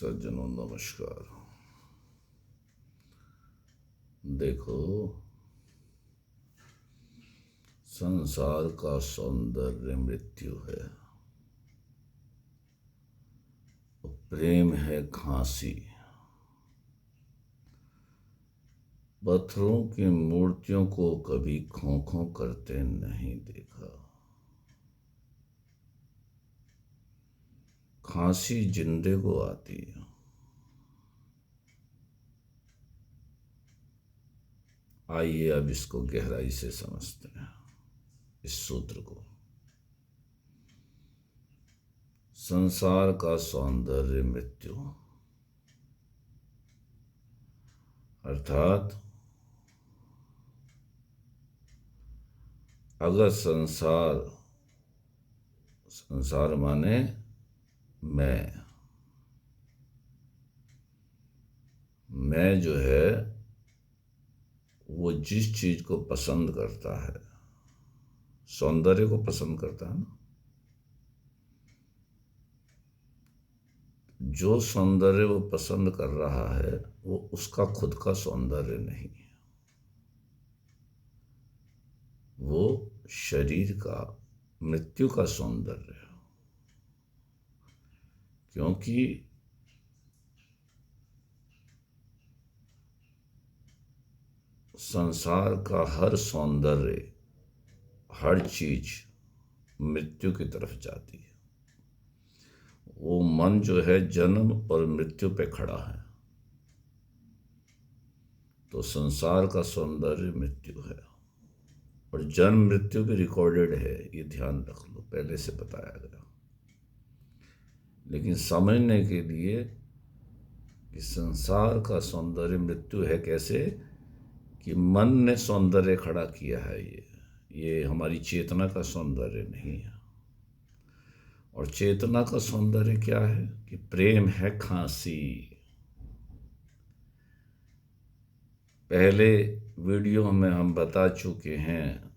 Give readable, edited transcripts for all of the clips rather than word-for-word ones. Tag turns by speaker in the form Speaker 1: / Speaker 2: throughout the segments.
Speaker 1: सज्जनों नमस्कार। देखो, संसार का सौंदर्य मृत्यु है, प्रेम है खांसी। पत्थरों की मूर्तियों को कभी खों-खों करते नहीं देखा। खांसी जिंदे को आती है। आइए अब इसको गहराई से समझते हैं, इस सूत्र को। संसार का सौंदर्य मृत्यु अर्थात अगर संसार माने मैं जो है वो जिस चीज को पसंद करता है, सौंदर्य को पसंद करता है ना, जो सौंदर्य वो पसंद कर रहा है वो उसका खुद का सौंदर्य नहीं है, वो शरीर का मृत्यु का सौंदर्य है। क्योंकि संसार का हर सौंदर्य, हर चीज मृत्यु की तरफ जाती है। वो मन जो है जन्म और मृत्यु पे खड़ा है, तो संसार का सौंदर्य मृत्यु है और जन्म मृत्यु भी रिकॉर्डेड है, ये ध्यान रख लो, पहले से बताया गया। लेकिन समझने के लिए कि संसार का सौंदर्य मृत्यु है कैसे, कि मन ने सौंदर्य खड़ा किया है, ये हमारी चेतना का सौंदर्य नहीं है। और चेतना का सौंदर्य क्या है कि प्रेम है खांसी। पहले वीडियो में हम बता चुके हैं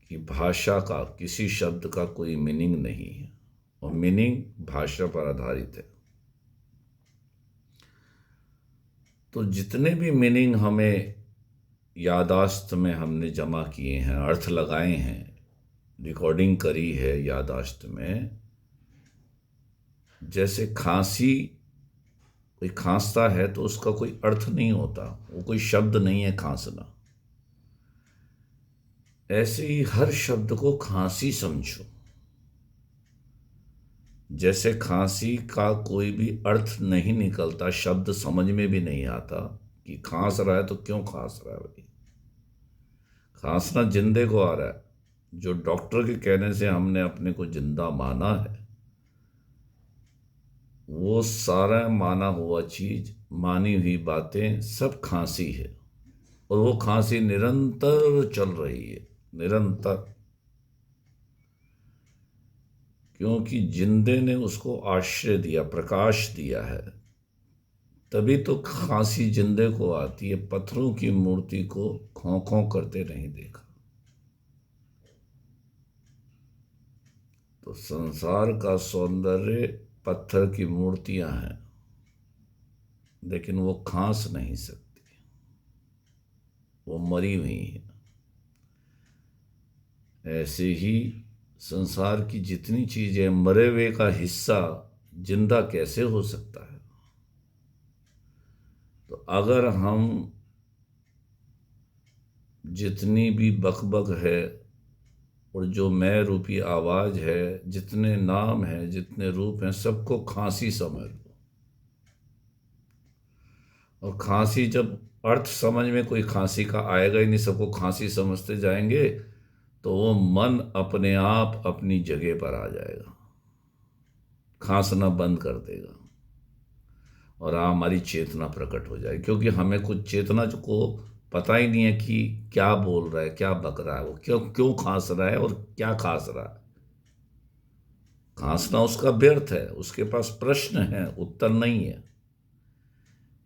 Speaker 1: कि भाषा का, किसी शब्द का कोई मीनिंग नहीं है और मीनिंग भाषा पर आधारित है। तो जितने भी मीनिंग हमें यादाश्त में हमने जमा किए हैं, अर्थ लगाए हैं, रिकॉर्डिंग करी है यादाश्त में, जैसे खांसी, कोई खांसता है तो उसका कोई अर्थ नहीं होता, वो कोई शब्द नहीं है खांसना। ऐसे ही हर शब्द को खांसी समझो। जैसे खांसी का कोई भी अर्थ नहीं निकलता, शब्द समझ में भी नहीं आता कि खांस रहा है तो क्यों खांस रहा है भाई। खांसना जिंदे को आ रहा है, जो डॉक्टर के कहने से हमने अपने को जिंदा माना है, वो सारा माना हुआ चीज, मानी हुई बातें सब खांसी है। और वो खांसी निरंतर चल रही है, निरंतर, क्योंकि जिंदे ने उसको आश्रय दिया, प्रकाश दिया है, तभी तो खांसी जिंदे को आती है। पत्थरों की मूर्ति को खों खों करते नहीं देखा। तो संसार का सौंदर्य पत्थर की मूर्तियां हैं, लेकिन वो खांस नहीं सकती, वो मरी हुई है। ऐसे ही संसार की जितनी चीजें, मरे हुए का हिस्सा जिंदा कैसे हो सकता है। तो अगर हम जितनी भी बकबक है और जो मैं रूपी आवाज है, जितने नाम हैं, जितने रूप हैं, सबको खांसी समझ लो। और खांसी, जब अर्थ समझ में कोई खांसी का आएगा ही नहीं, सबको खांसी समझते जाएंगे, तो वो मन अपने आप अपनी जगह पर आ जाएगा, खांसना बंद कर देगा और हमारी चेतना प्रकट हो जाएगी। क्योंकि हमें कुछ चेतना को पता ही नहीं है कि क्या बोल रहा है, क्या बक रहा है, वो क्यों क्यों खांस रहा है और क्या खांस रहा है। खांसना उसका व्यर्थ है, उसके पास प्रश्न है, उत्तर नहीं है।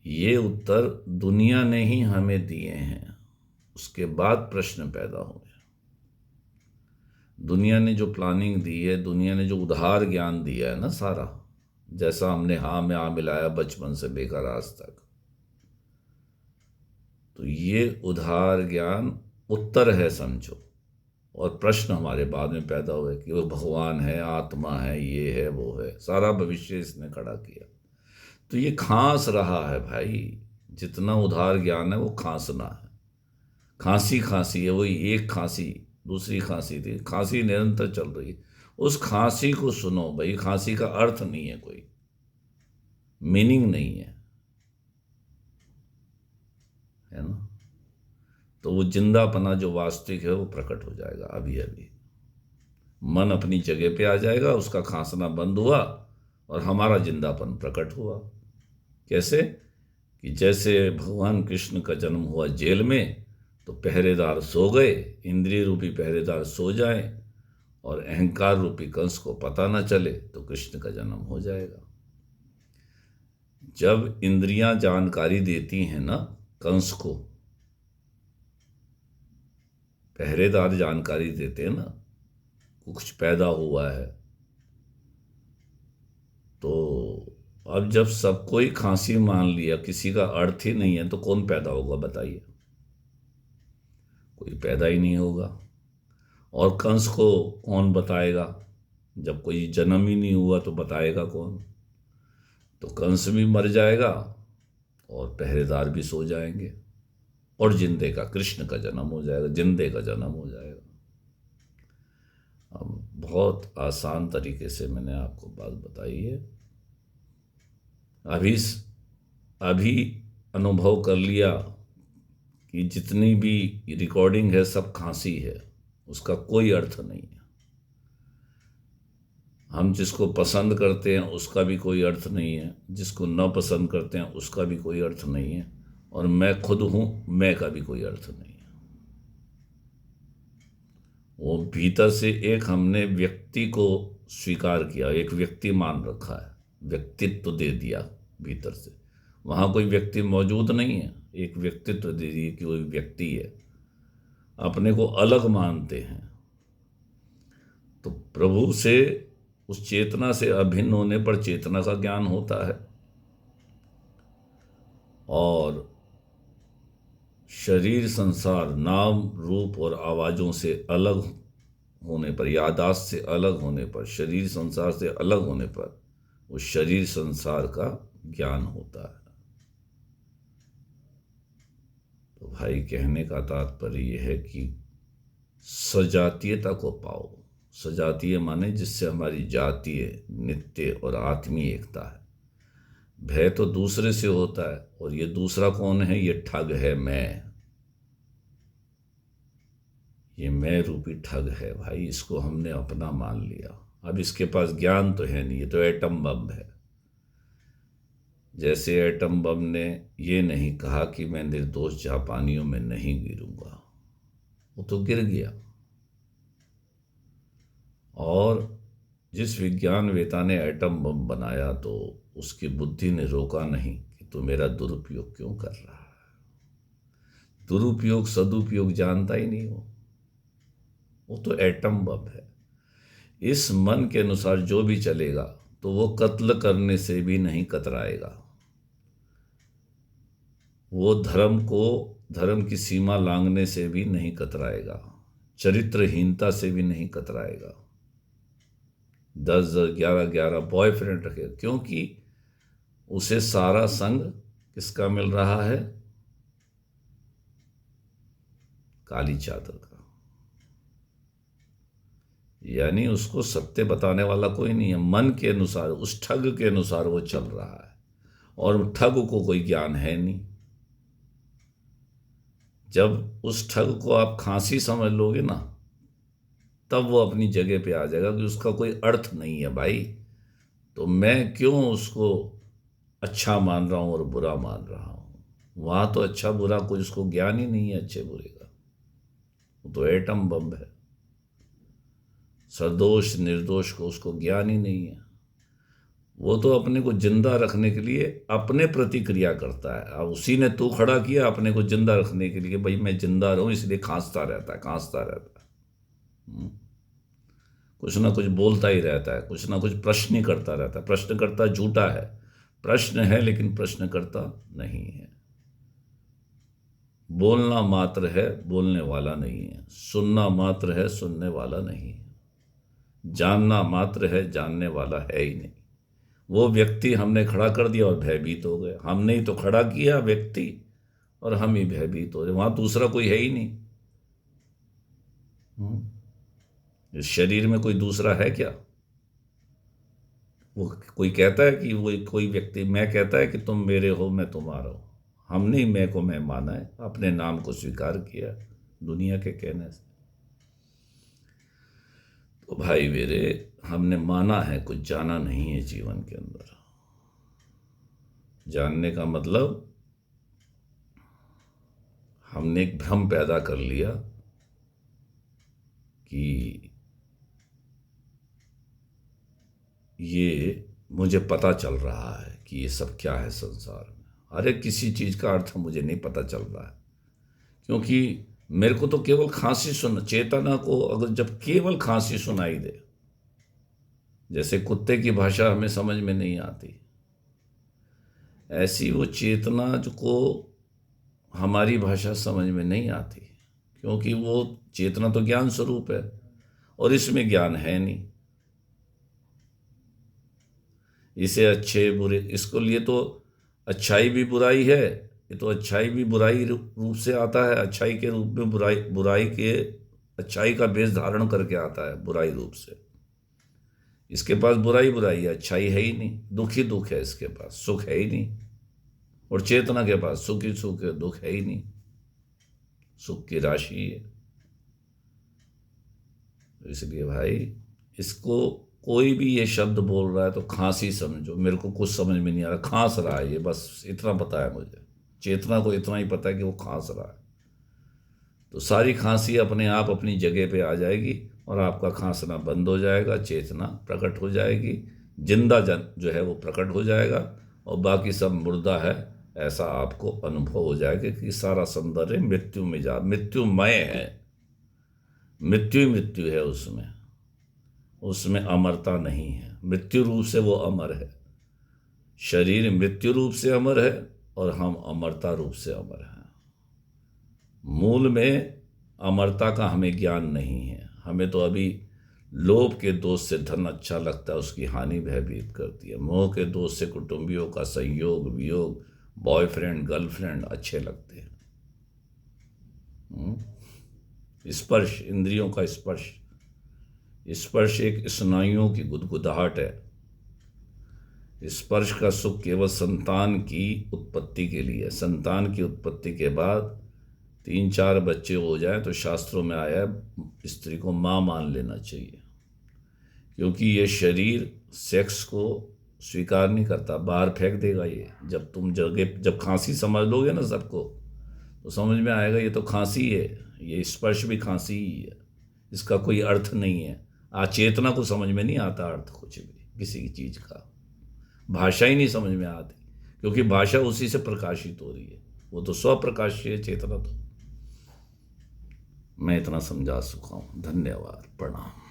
Speaker 1: ये उत्तर दुनिया ने ही हमें दिए हैं, उसके बाद प्रश्न पैदा हुए। दुनिया ने जो प्लानिंग दी है, दुनिया ने जो उधार ज्ञान दिया है ना, सारा जैसा हमने हाँ में हाँ मिलाया बचपन से लेकर आज तक। तो ये उधार ज्ञान उत्तर है समझो, और प्रश्न हमारे बाद में पैदा हुए कि वो भगवान है, आत्मा है, ये है, वो है, सारा भविष्य इसने खड़ा किया। तो ये खांस रहा है भाई, जितना उधार ज्ञान है वो खांसना है। खांसी खांसी है, वही एक खांसी दूसरी खांसी थी, खांसी निरंतर चल रही। उस खांसी को सुनो भाई, खांसी का अर्थ नहीं है, कोई मीनिंग नहीं है ना। तो वो जिंदापना जो वास्तविक है वो प्रकट हो जाएगा अभी अभी। मन अपनी जगह पे आ जाएगा, उसका खांसना बंद हुआ और हमारा जिंदापन प्रकट हुआ। कैसे? कि जैसे भगवान कृष्ण का जन्म हुआ जेल में, तो पहरेदार सो गए, इंद्रिय रूपी पहरेदार सो जाएं और अहंकार रूपी कंस को पता न चले, तो कृष्ण का जन्म हो जाएगा। जब इंद्रियां जानकारी देती हैं ना कंस को, पहरेदार जानकारी देते हैं ना, कुछ पैदा हुआ है, तो अब जब सबको ही खांसी मान लिया, किसी का अर्थ ही नहीं है, तो कौन पैदा होगा बताइए? कोई पैदा ही नहीं होगा। और कंस को कौन बताएगा? जब कोई जन्म ही नहीं हुआ तो बताएगा कौन? तो कंस भी मर जाएगा और पहरेदार भी सो जाएंगे, और जिंदे का कृष्ण का जन्म हो जाएगा, जिंदे का जन्म हो जाएगा। अब बहुत आसान तरीके से मैंने आपको बात बताई है। अभी अभी अनुभव कर लिया कि जितनी भी रिकॉर्डिंग है सब खांसी है, उसका कोई अर्थ नहीं है। हम जिसको पसंद करते हैं उसका भी कोई अर्थ नहीं है, जिसको न पसंद करते हैं उसका भी कोई अर्थ नहीं है, और मैं खुद हूं, मैं का भी कोई अर्थ नहीं है। वो भीतर से एक हमने व्यक्ति को स्वीकार किया, एक व्यक्ति मान रखा है, व्यक्तित्व दे दिया भीतर से। वहाँ कोई व्यक्ति मौजूद नहीं है, एक व्यक्तित्व दे दिए कि कोई व्यक्ति है, अपने को अलग मानते हैं। तो प्रभु से, उस चेतना से अभिन्न होने पर चेतना का ज्ञान होता है, और शरीर संसार नाम रूप और आवाज़ों से अलग होने पर, यादाश्त से अलग होने पर, शरीर संसार से अलग होने पर उस शरीर संसार का ज्ञान होता है। तो भाई कहने का तात्पर्य यह है कि सजातीयता को पाओ। सजातीय माने जिससे हमारी जातीय, नित्य और आत्मीय एकता है। भय तो दूसरे से होता है, और ये दूसरा कौन है? ये ठग है, मैं। ये मैं रूपी ठग है भाई, इसको हमने अपना मान लिया। अब इसके पास ज्ञान तो है नहीं, ये तो एटम बम है। जैसे एटम बम ने ये नहीं कहा कि मैं निर्दोष जापानियों में नहीं गिरूंगा, वो तो गिर गया। और जिस विज्ञानवेता ने एटम बम बनाया, तो उसकी बुद्धि ने रोका नहीं कि तू मेरा दुरुपयोग क्यों कर रहा है। दुरुपयोग सदुपयोग जानता ही नहीं वो तो एटम बम है। इस मन के अनुसार जो भी चलेगा तो वो कत्ल करने से भी नहीं कतराएगा। वो धर्म की सीमा लांघने से भी नहीं कतराएगा, चरित्रहीनता से भी नहीं कतराएगा। 10 11 बॉयफ्रेंड रखे, क्योंकि उसे सारा संग किसका मिल रहा है? काली चादर का। यानी उसको सत्य बताने वाला कोई नहीं है। मन के अनुसार, उस ठग के अनुसार वो चल रहा है, और ठग को कोई ज्ञान है नहीं। जब उस ठग को आप खांसी समझ लोगे ना, तब वो अपनी जगह पे आ जाएगा कि उसका कोई अर्थ नहीं है भाई। तो मैं क्यों उसको अच्छा मान रहा हूं और बुरा मान रहा हूं? वहां तो अच्छा बुरा कोई उसको ज्ञान ही नहीं है अच्छे बुरे का। वो तो एटम बम है। सदोष निर्दोष को उसको ज्ञान ही नहीं है। वो तो अपने को जिंदा रखने के लिए अपने प्रतिक्रिया करता है। अब उसी ने तू खड़ा किया अपने को जिंदा रखने के लिए, भाई मैं जिंदा रहूं, इसलिए खांसता रहता है, खांसता रहता है। कुछ ना कुछ बोलता ही रहता है, कुछ ना कुछ प्रश्न ही करता रहता है। प्रश्नकर्ता झूठा है, प्रश्न है लेकिन प्रश्नकर्ता नहीं है। बोलना मात्र है, बोलने वाला नहीं है। सुनना मात्र है, सुनने वाला नहीं है। जानना मात्र है, जानने वाला है ही नहीं। वो व्यक्ति हमने खड़ा कर दिया और भयभीत हो गए। हमने ही तो खड़ा किया व्यक्ति और हम ही भयभीत हो गए, वहां दूसरा कोई है ही नहीं। इस शरीर में कोई दूसरा है क्या? वो कोई कहता है कि वो कोई व्यक्ति मैं कहता है कि तुम मेरे हो मैं तुम्हारा हूं। हमने ही मैं को मैं माना है, अपने नाम को स्वीकार किया दुनिया के कहने से। तो भाई मेरे, हमने माना है, कुछ जाना नहीं है जीवन के अंदर। जानने का मतलब हमने एक भ्रम पैदा कर लिया कि ये मुझे पता चल रहा है कि ये सब क्या है संसार में। अरे किसी चीज का अर्थ मुझे नहीं पता चल रहा है, क्योंकि मेरे को तो केवल खांसी सुन, चेतना को अगर जब केवल खांसी सुनाई दे, जैसे कुत्ते की भाषा हमें समझ में नहीं आती, ऐसी वो चेतना जो को हमारी भाषा समझ में नहीं आती, क्योंकि वो चेतना तो ज्ञान स्वरूप है और इसमें ज्ञान है नहीं। इसे अच्छे बुरे, इसको लिए तो अच्छाई भी बुराई है, ये तो अच्छाई भी बुराई रूप से आता है, अच्छाई के रूप में बुराई, बुराई के अच्छाई का भेष धारण करके आता है बुराई रूप से। इसके पास बुराई बुराई है, अच्छाई है ही नहीं, दुख ही दुख है, इसके पास सुख है ही नहीं। और चेतना के पास सुख ही सुख है, दुख है ही नहीं, सुख की राशि है। इसलिए भाई, इसको कोई भी ये शब्द बोल रहा है तो खांसी समझो। मेरे को कुछ समझ में नहीं आ रहा, खांस रहा है ये, बस इतना पता है मुझे। चेतना को इतना ही पता है कि वो खांस रहा है। तो सारी खांसी अपने आप अपनी जगह पे आ जाएगी और आपका खांसना बंद हो जाएगा, चेतना प्रकट हो जाएगी, जिंदा जन जो है वो प्रकट हो जाएगा और बाकी सब मुर्दा है ऐसा आपको अनुभव हो जाएगा कि सारा सौंदर्य मृत्यु में जा, मृत्युमय है, मृत्यु ही मृत्यु है उसमें, उसमें अमरता नहीं है। मृत्यु रूप से वो अमर है, शरीर मृत्यु रूप से अमर है और हम अमरता रूप से अमर हैं। मूल में अमरता का हमें ज्ञान नहीं है। हमें तो अभी लोभ के दोष से धन अच्छा लगता है, उसकी हानि भयभीत करती है। मोह के दोष से कुटुंबियों का संयोग वियोग, बॉयफ्रेंड गर्लफ्रेंड अच्छे लगते हैं। स्पर्श, इंद्रियों का स्पर्श, स्पर्श एक स्नायुओं की गुदगुदाहट है। स्पर्श का सुख केवल संतान की उत्पत्ति के लिए है। संतान की उत्पत्ति के बाद 3-4 बच्चे हो जाए तो शास्त्रों में आया है स्त्री को माँ मान लेना चाहिए, क्योंकि ये शरीर सेक्स को स्वीकार नहीं करता, बाहर फेंक देगा ये। जब तुम जब खांसी समझ लोगे ना सबको, तो समझ में आएगा ये तो खांसी है, ये स्पर्श भी खांसी ही है, इसका कोई अर्थ नहीं है। चेतना को समझ में नहीं आता अर्थ कुछ भी किसी चीज का, भाषा ही नहीं समझ में आती, क्योंकि भाषा उसी से प्रकाशित हो रही है, वो तो स्वप्रकाशी है चेतना। तो मैं इतना समझा चुका हूँ। धन्यवाद, प्रणाम।